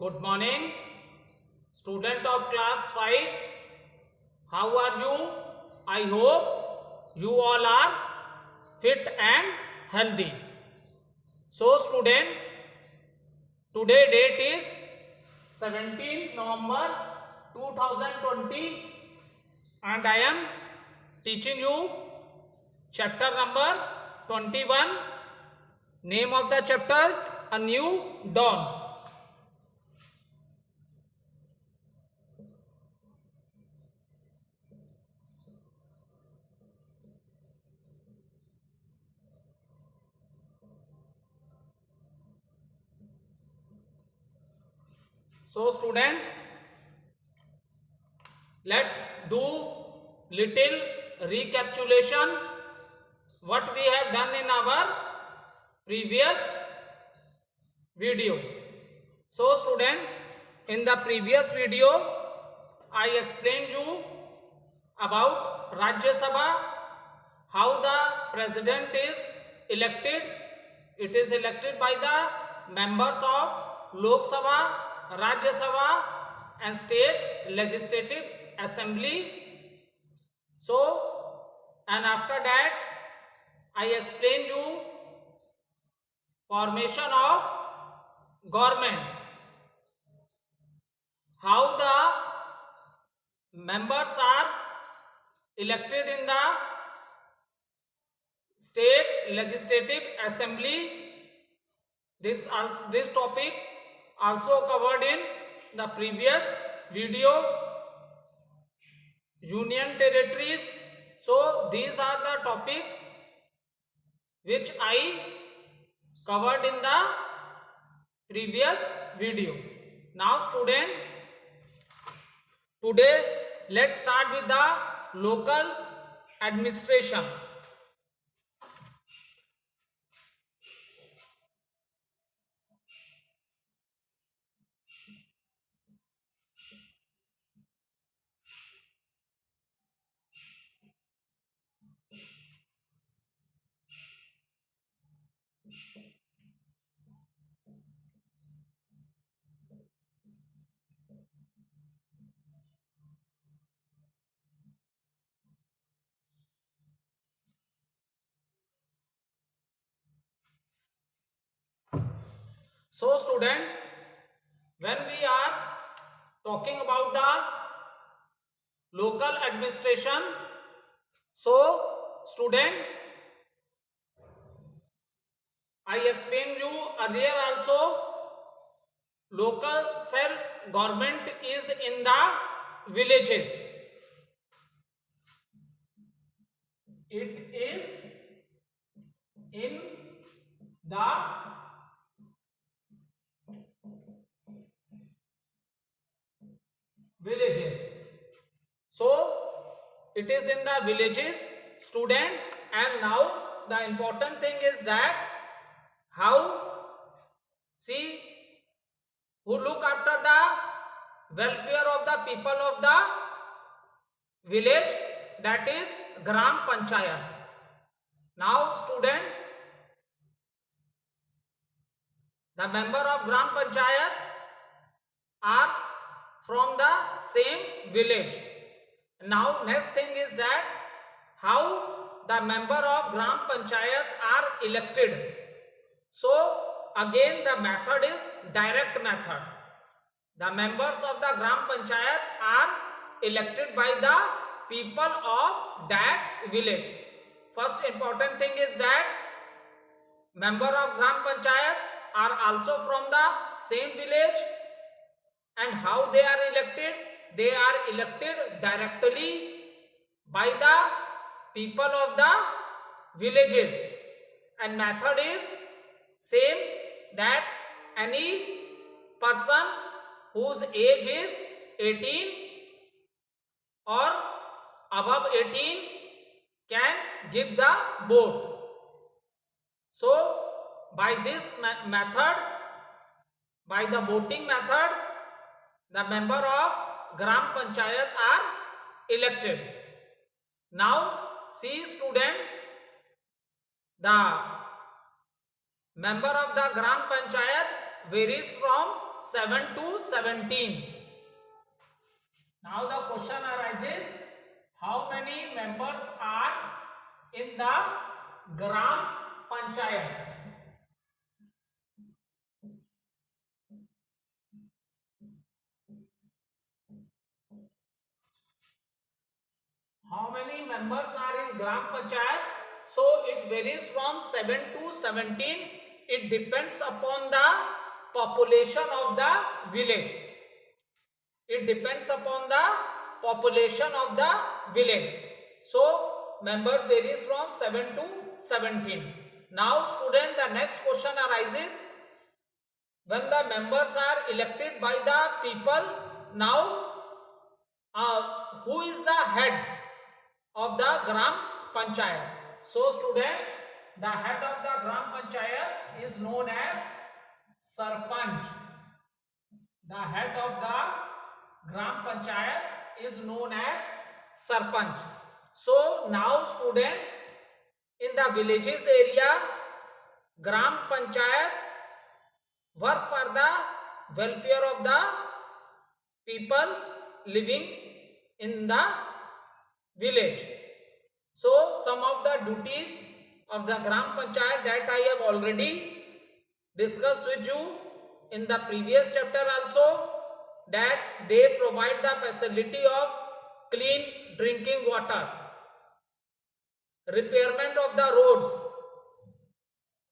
Good morning, student of class 5. How are you? I hope you all are fit and healthy. So, student, today date is 17th November 2020 and I am teaching you chapter number 21. Name of the chapter, A New Dawn. So, student, let do little recapitulation what we have done in our previous video. So, student, in the previous video I explained you about Rajya Sabha, how the president is elected. It is elected by the members of Lok Sabha, Rajya Sabha and state legislative assembly. So, and after that I explained you formation of government, how the members are elected in the state legislative assembly. This topic also covered in the previous video. Union territories. So these are the topics which I covered in the previous video. Now student, today let's start with the local administration. So student, when we are talking about the local administration, so student, I explained you earlier also, local self-government is in the villages. It is in the villages. So it is in the villages, student. And now the important thing is that how, see, who look after the welfare of the people of the village, that is Gram Panchayat. Now student, the member of Gram Panchayat are from the same village. Now next thing is that how the member of Gram Panchayat are elected. So again the method is direct method. The members of the Gram Panchayat are elected by the people of that village. First important thing is that member of Gram Panchayats are also from the same village. And how they are elected? They are elected directly by the people of the villages. And method is same, that any person whose age is 18 or above 18 can give the vote. So by this method, by the voting method, the member of Gram Panchayat are elected. Now see student, the member of the Gram Panchayat varies from 7 to 17. Now the question arises, how many members are in the Gram Panchayat? How many members are in Gram Panchayat? So it varies from 7 to 17. It depends upon the population of the village. It depends upon the population of the village. So members varies from 7 to 17. Now student, the next question arises, when the members are elected by the people, now who is the head of the Gram Panchayat? So student, the head of the Gram Panchayat is known as Sarpanch. The head of the Gram Panchayat is known as Sarpanch. So now student, in the villages area, Gram Panchayat work for the welfare of the people living in the village. So some of the duties of the Gram Panchayat that I have already discussed with you in the previous chapter also, that they provide the facility of clean drinking water, repairment of the roads,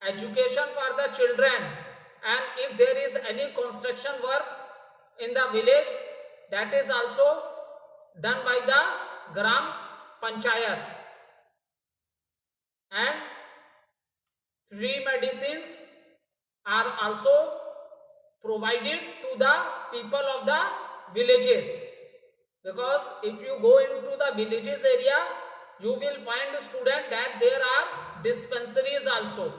education for the children, and if there is any construction work in the village, that is also done by the Gram Panchayat. And free medicines are also provided to the people of the villages, because if you go into the villages area, you will find student that there are dispensaries also.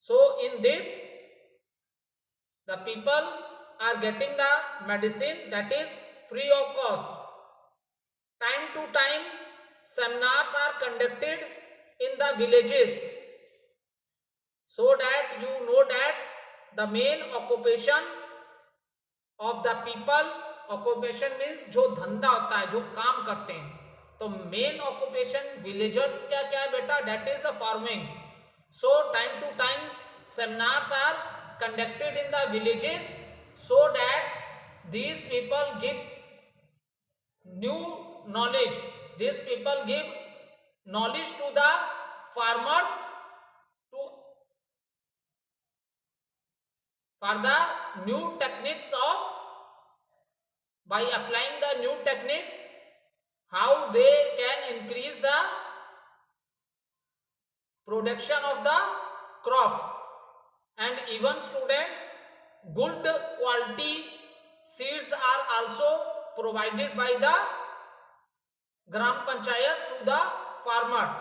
So in this, the people are getting the medicine that is free of cost. Time to time seminars are conducted in the villages, so that you know that the main occupation of the people, occupation means जो धंधा होता है, जो काम करते हैं, तो main occupation villagers क्या क्या है बेटा, that is the farming. So time to time seminars are conducted in the villages, so that these people give new knowledge. These people give knowledge to the farmers for the new techniques of, by applying the new techniques, how they can increase the production of the crops. And even student, good quality seeds are also provided by the Gram Panchayat to the farmers.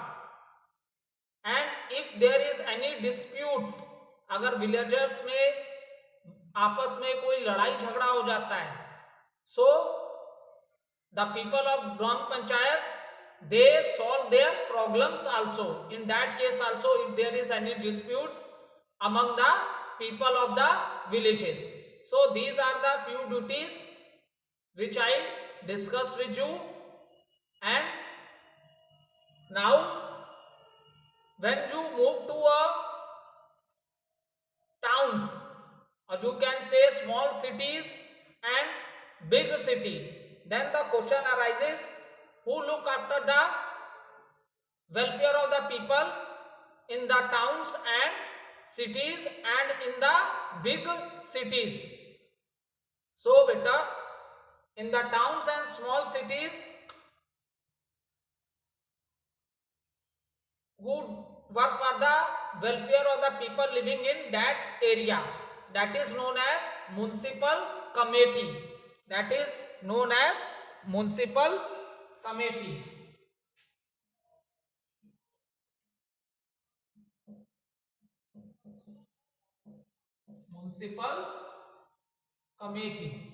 And if there is any disputes, अगर villagers में आपस में कोई लड़ाई झगड़ा हो जाता है, so the people of Gram Panchayat, they solve their problems also. In that case also, if there is any disputes among the people of the villages. So these are the few duties which I discuss with you. And now when you move to a towns, or you can say small cities and big city, then the question arises, who look after the welfare of the people in the towns and cities and in the big cities? So beta, in the towns and small cities, who work for the welfare of the people living in that area, that is known as municipal committee. That is known as municipal committee. Municipal committee.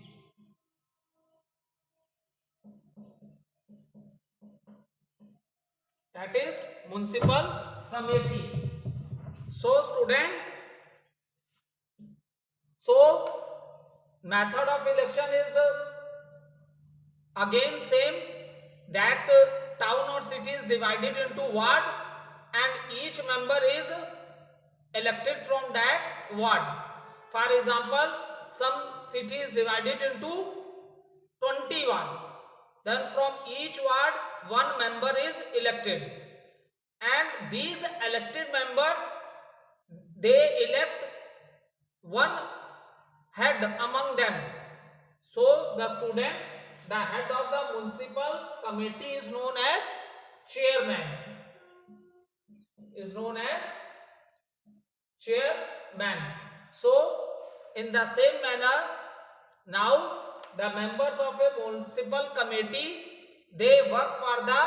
That is municipal committee. So student, so method of election is again same, that town or city is divided into ward and each member is elected from that ward. For example, some city is divided into 20 wards, then from each ward one member is elected, and these elected members, they elect one head among them. So the student, the head of the municipal committee is known as chairman, is known as chairman. So in the same manner, now the members of a municipal committee, they work for the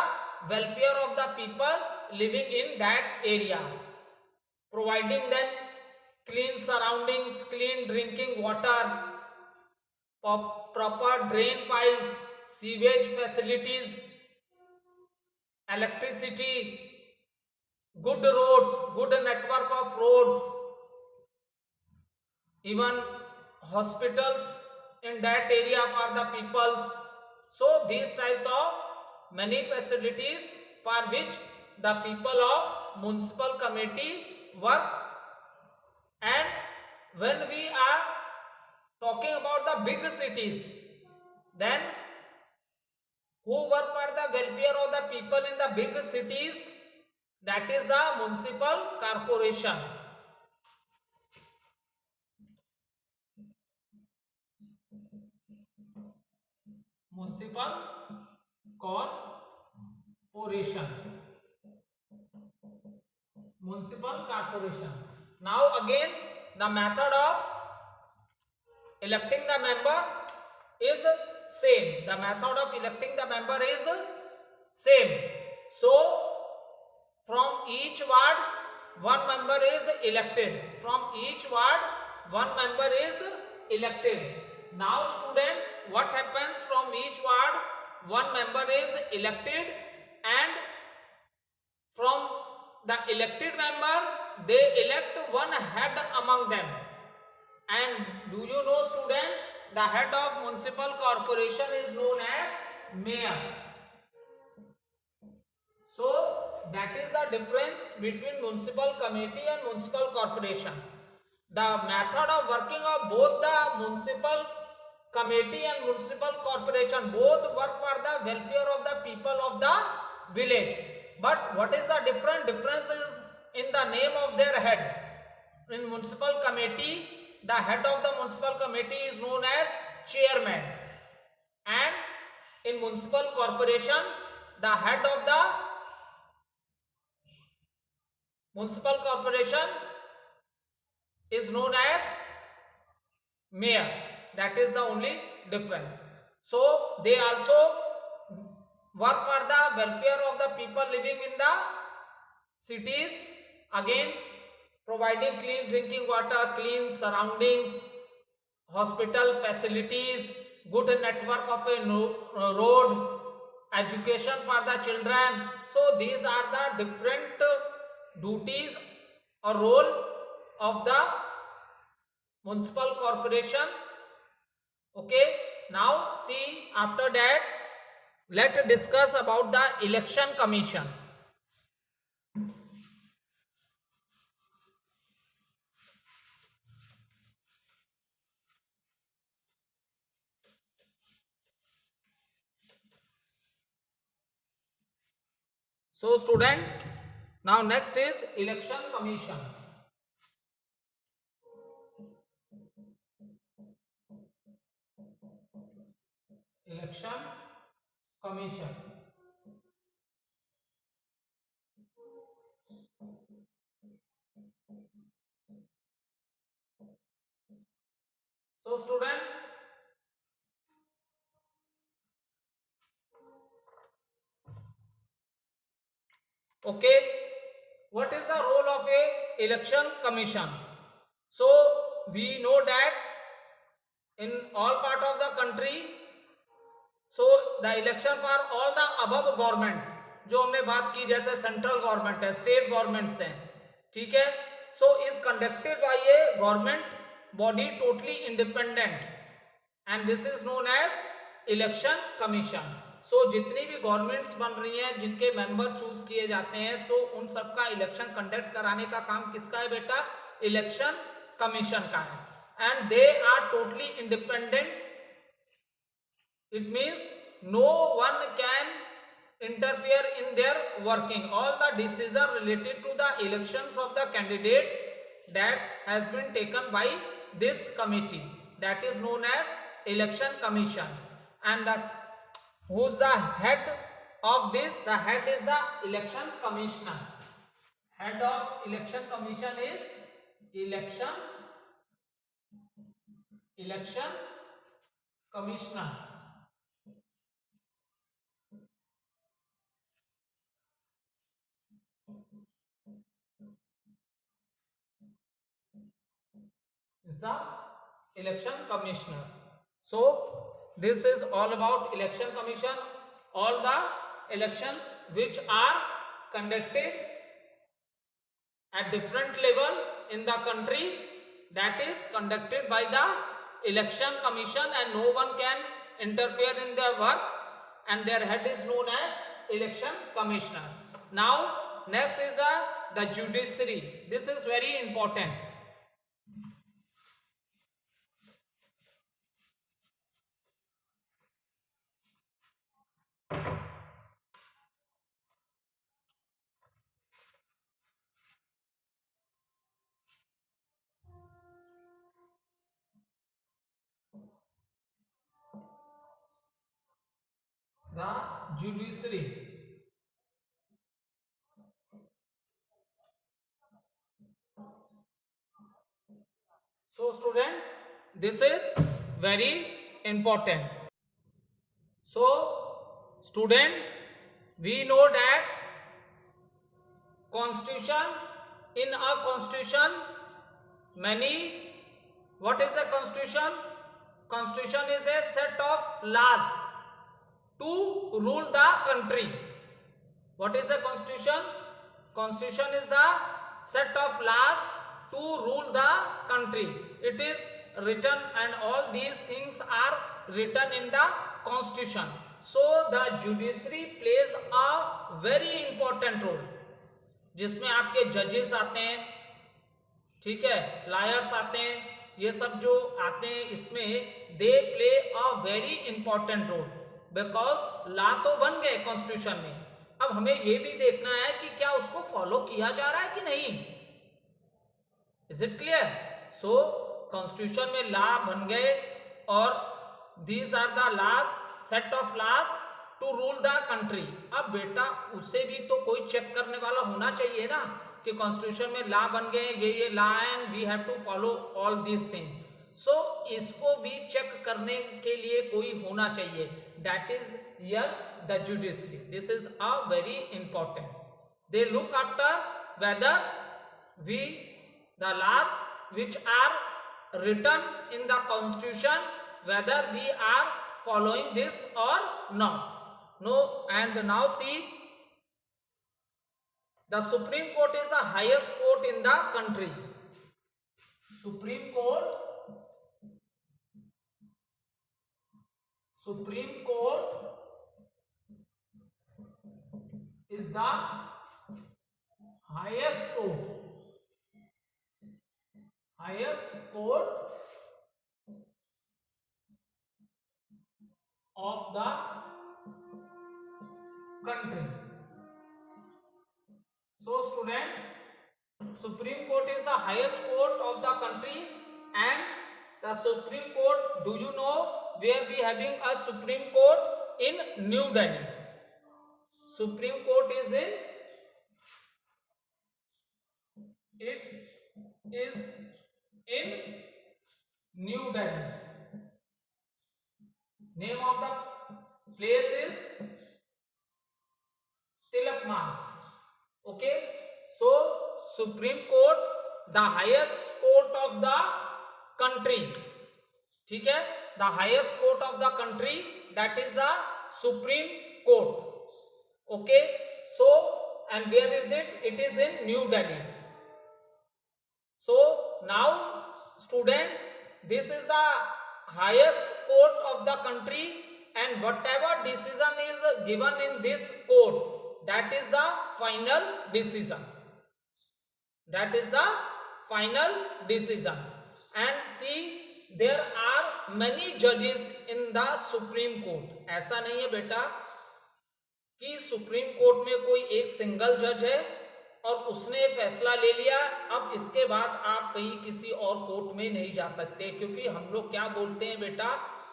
welfare of the people living in that area, providing them clean surroundings, clean drinking water, proper drain pipes, sewage facilities, electricity, good roads, good network of roads, even hospitals in that area for the people. So these types of many facilities for which the people of municipal committee work. And when we are talking about the big cities, then who work for the welfare of the people in the big cities, that is the municipal corporation. Municipal corporation. Municipal corporation. Now again, the method of electing the member is same. The method of electing the member is same. So from each ward one member is elected. From each ward one member is elected. Now student, what happens? From each ward one member is elected, and from the elected member they elect one head among them. And do you know student, the head of municipal corporation is known as mayor. So that is the difference between municipal committee and municipal corporation. The method of working of both the municipal committee and municipal corporation, both work for the welfare of the people of the village. But what is the difference? Difference is in the name of their head. In municipal committee, the head of the municipal committee is known as chairman, and in municipal corporation the head of the municipal corporation is known as mayor. That is the only difference. So they also work for the welfare of the people living in the cities, again providing clean drinking water, clean surroundings, hospital facilities, good network of a road, education for the children. So these are the different duties or role of the municipal corporation. Okay, now see, after that let's discuss about the election commission. So student, now next is election commission. Election commission. So student, okay, what is the role of a election commission? So we know that in all part of the country, so the election for all the above governments, जो हमने बात की जैसे central government है, state governments हैं, ठीक है, so is conducted by a government body totally independent, and this is known as election commission. So जितनी भी गवर्नमेंट्स बन रही हैं जिनके मेंबर चूज किए जाते हैं, सो उन सबका इलेक्शन कंडक्ट कराने का काम किसका है बेटा? इलेक्शन कमीशन का है. And they are totally independent. It means no one can interfere in their working. All the decision related to the elections of the candidate that has been taken by this committee, that is known as election commission. And who's the head of this? The head is the election commissioner. Head of election commission is election commissioner. Is the election commissioner. So this is all about election commission. All the elections which are conducted at different level in the country, that is conducted by the election commission, and no one can interfere in their work, and their head is known as election commissioner. Now next is the judiciary. This is very important. The judiciary. So student, this is very important. So student, we know that constitution, in a constitution many, what is a constitution? Constitution is a set of laws to rule the country. What is a constitution? Constitution is the set of laws to rule the country. It is written, and all these things are written in the constitution. So the judiciary plays a very important role, जिसमें आपके जजेस आते हैं, ठीक है, lawyers आते हैं, ये सब जो आते हैं इसमें they play a very important role, because law तो बन गए कॉन्स्टिट्यूशन में. अब हमें ये भी देखना है कि क्या उसको फॉलो किया जा रहा है कि नहीं. Is it clear? So constitution में लॉ बन गए और these are the laws, set of laws to rule the country. अब बेटा उसे भी तो कोई चेक करने वाला होना चाहिए ना कि कॉन्स्टिट्यूशन में लॉ बन गए, ये law and we have to follow all these things. So इसको भी चेक करने के लिए कोई होना चाहिए, that is here the judiciary. This is a very important. They look after whether we the laws which are written in the constitution, whether we are following this or not. No. And now see, the Supreme Court is the highest court in the country. Supreme Court is the highest court of the country. So student, Supreme Court is the highest court of the country, and the Supreme Court, do you know where we having a Supreme Court? In New Delhi. Supreme Court is in New Delhi. Name of the place is Tilak Marg. Okay, so Supreme Court, the highest court of the country. ठीक है, the highest court of the country, that is the Supreme Court. Okay, so and where is it? It is in New Delhi. So now student, this is the highest court of the country, and whatever decision is given in this court, that is the final decision. That is the final decision. And see, there are many judges in the Supreme Court. ऐसा नहीं है बेटा कि supreme court में कोई एक single जज है और उसने फैसला ले लिया, अब इसके बाद आप कहीं किसी और कोर्ट में नहीं जा सकते, क्योंकि हम लोग क्या बोलते हैं बेटा,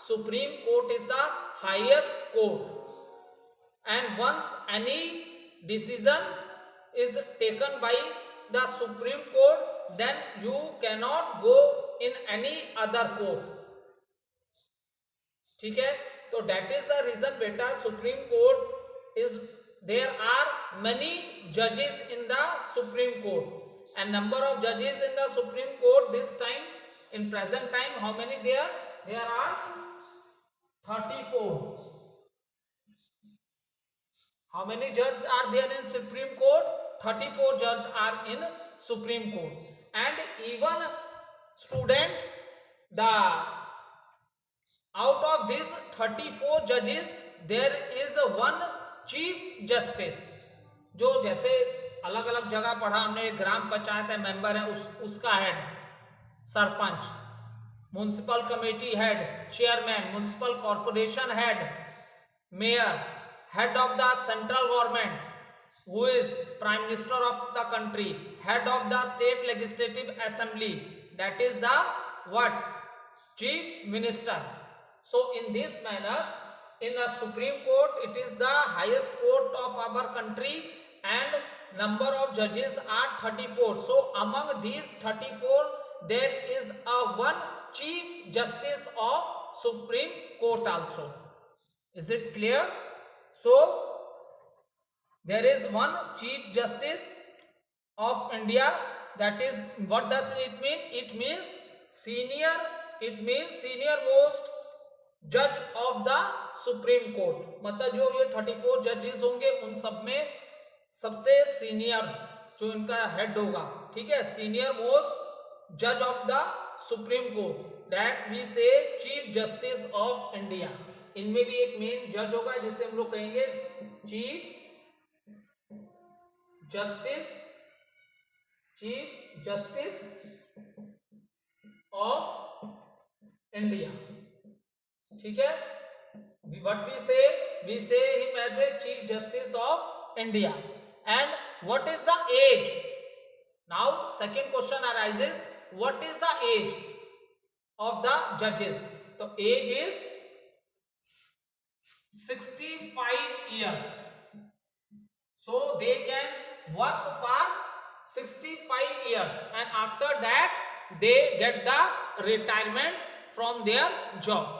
supreme court is the highest court, and once any decision is taken by the supreme court, then you cannot go in any other court. ठीक है, तो दैट इज द रीजन बेटा, supreme court is, there are many judges in the Supreme Court, and number of judges in the Supreme Court this time, in present time, how many there are 34. How many judges are there in Supreme Court? 34 judges are in Supreme Court. And even student, the out of these 34 judges, there is one chief justice, जो जैसे अलग अलग जगह पढ़ा हमने, ग्राम पंचायत है member है, उसका head sarpanch, municipal committee head chairman, municipal corporation head mayor, head of the central government who is prime minister of the country, head of the state legislative assembly, that is the what, chief minister. So in this manner, in the Supreme Court, it is the highest court of our country, and number of judges are 34. So among these 34, there is a one chief justice of Supreme Court also. Is it clear? So there is one chief justice of India. That is, what does it mean? It means senior, it means senior most जज of the supreme court. मतलब जो ये 34 जजेस होंगे उन सब में सबसे सीनियर जो इनका हेड होगा, ठीक है, सीनियर मोस्ट जज of the supreme court, that we say chief justice of India. इनमें भी एक मेन जज होगा जिसे हम लोग कहेंगे चीफ जस्टिस ऑफ इंडिया. ठीक है, what we say him as a chief justice of India. And what is the age? Now second question arises, what is the age of the judges? So age is 65 years, so they can work for 65 years, and after that they get the retirement from their job.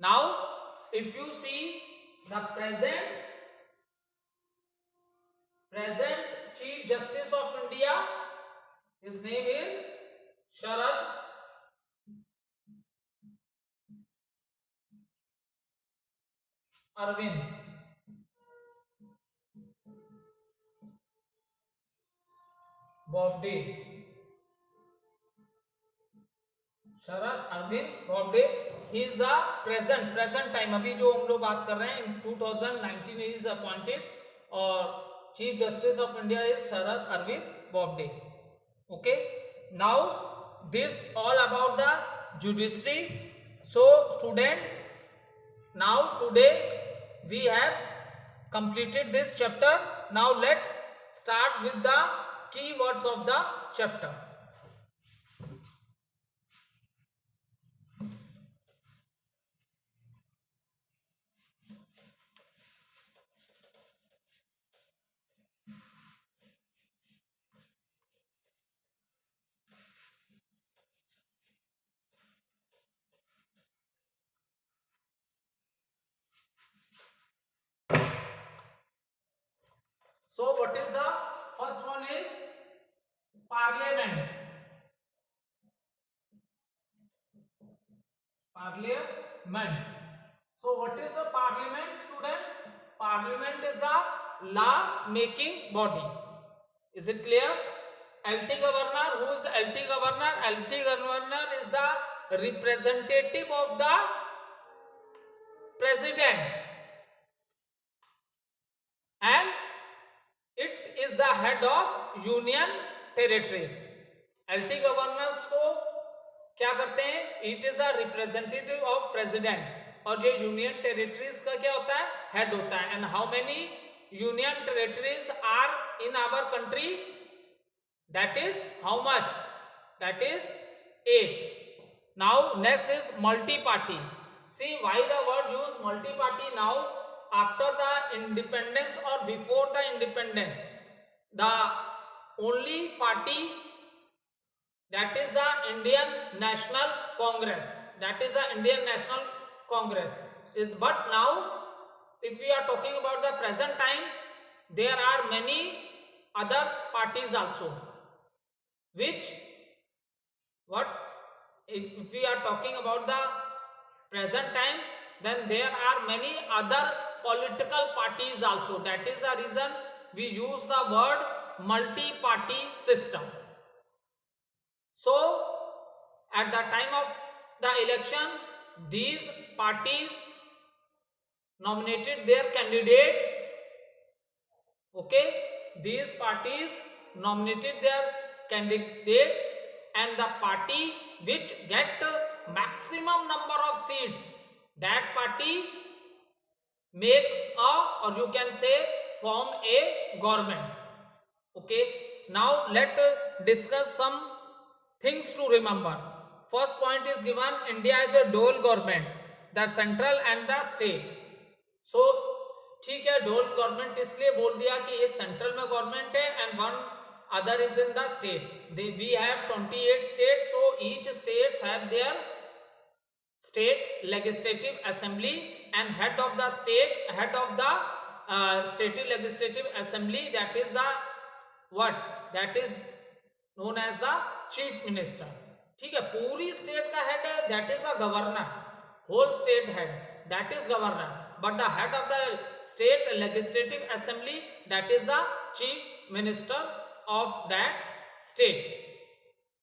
Now if you see the present Chief Justice of India, his name is Sharad Arvind Bobde. Sharad Arvind Bobde, he is the present time, अभी जो हम लोग बात कर रहे हैं, in 2019 is appointed, और chief justice of India is Sharad Arvind Bobde. Okay, now this all about the judiciary. So student, now today we have completed this chapter. Now let start with the key words of the chapter. So what is the first one is parliament. So what is a parliament, student? Parliament is the law making body. Is it clear? LT governor, who is LT governor? LT governor is the representative of the president, and it is the head of union territories. LT governors को क्या करते हैं? It is a representative of president, और जो union territories का क्या होता है? हेड होता है. And how many union territories are in our country? That is how much? That is 8. Now next is multi-party. See why the word use multi-party now after the independence or before the independence. The only party, that is the Indian National Congress. That is the Indian National Congress. But now if we are talking about the present time, there are many other parties also. Which, what if we are talking about the present time, then there are many other political parties also. That is the reason we use the word multi-party system. So at the time of the election, these parties nominated their candidates. Okay, these parties nominated their candidates, and the party which get maximum number of seats, that party make a, or you can say form a government. Okay, now let discuss some things to remember. First point is given, India is a dual government, the central and the state. So ठीक है, डोल government इसलिए बोल दिया कि एक central में government है and one other is in the state. We have 28 states, so each states have their state legislative assembly, and head of the state legislative assembly, that is the what? That is known as the chief minister. ठीक है, पूरी state का head है, that is a governor. Whole state head, that is governor. But the head of the state legislative assembly, that is the chief minister of that state.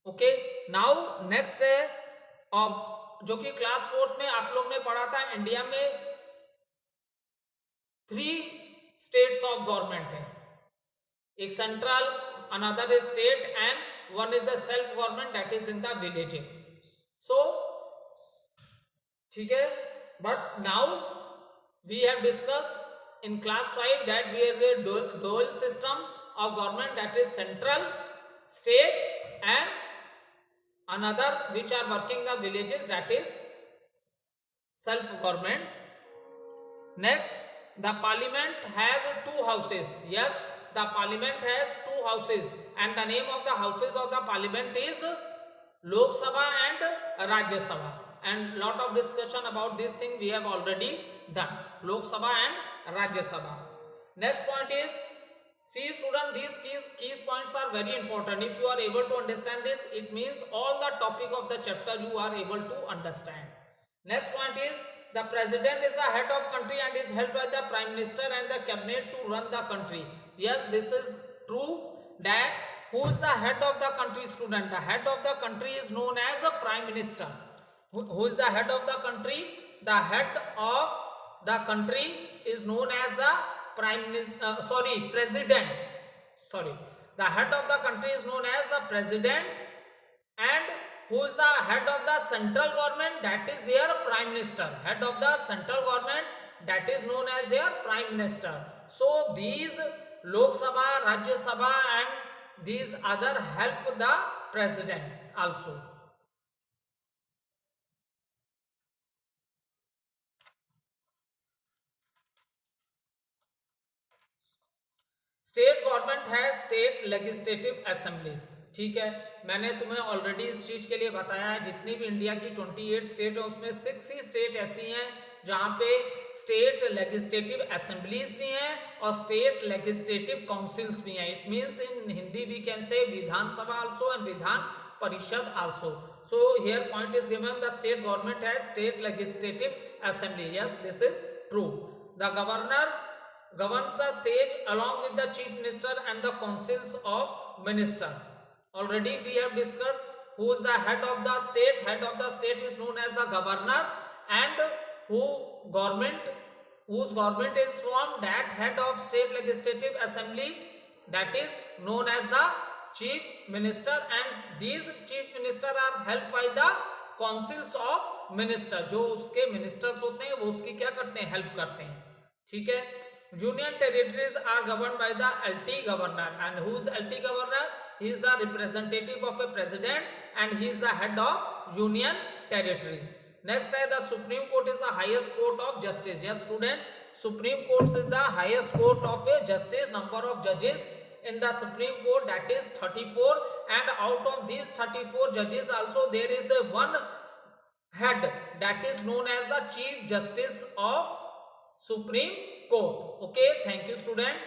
Okay, now next है, जो कि class 4th में आप लोग ने पढ़ा था, India में 3 states of government है, एक central, another is state, and one is a self government, that is in the villages. So ठीक है, but now we have discussed in class 5 that we have a dual system of government, that is central, state, and another which are working the villages, that is self government. Next, the parliament has 2 houses. Yes, the parliament has 2 houses, and the name of the houses of the parliament is Lok Sabha and Rajya Sabha, and lot of discussion about this thing we have already done, Lok Sabha and Rajya Sabha. Next point is, see student, these key points are very important. If you are able to understand this, it means all the topic of the chapter you are able to understand. Next point is, the president is the head of country and is helped by the prime minister and the cabinet to run the country. Yes, this is true, that who is the head of the country, student? The head of the country is known as a prime minister. Who is the head of the country? The head of the country is known as the president. Sorry, the head of the country is known as the president, and who is the head of the central government? That is your prime minister. Head of the central government, that is known as your prime minister. So these Lok Sabha, Rajya Sabha, and these other help the president also. State government है state legislative assemblies. ठीक है, मैंने तुम्हें already इस चीज के लिए बताया है, जितनी भी इंडिया की 28 स्टेट है उसमें 6 ही स्टेट ऐसी हैं जहां पे स्टेट लेजिस्लेटिव असेंबलीज भी हैं और स्टेट लेजिस्लेटिव काउंसिल्स भी हैं. It means in Hindi we can say Vidhan Sabha also and Vidhan Parishad also. So here point is given, the state government has state legislative assembly. Yes, this is true. The governor governs the state along with the chief minister and the councils of minister. Already we have discussed who is the head of the state? Head of the state is known as the governor, and whose government is formed, that head of state legislative assembly, that is known as the chief minister, and these chief minister are helped by the councils of minister. जो उसके ministers होते हैं वो उसकी क्या करते हैं, help करते हैं. ठीक है. Union territories are governed by the LT governor, and who is LT governor? He is the representative of a president, and he is the head of union territories. Next है the Supreme Court is the highest court of justice. Yes student, Supreme Court is the highest court of a justice. Number of judges in the Supreme Court, that is 34, and out of these 34 judges also there is a one head, that is known as the Chief Justice of Supreme Court. Okay, thank you student.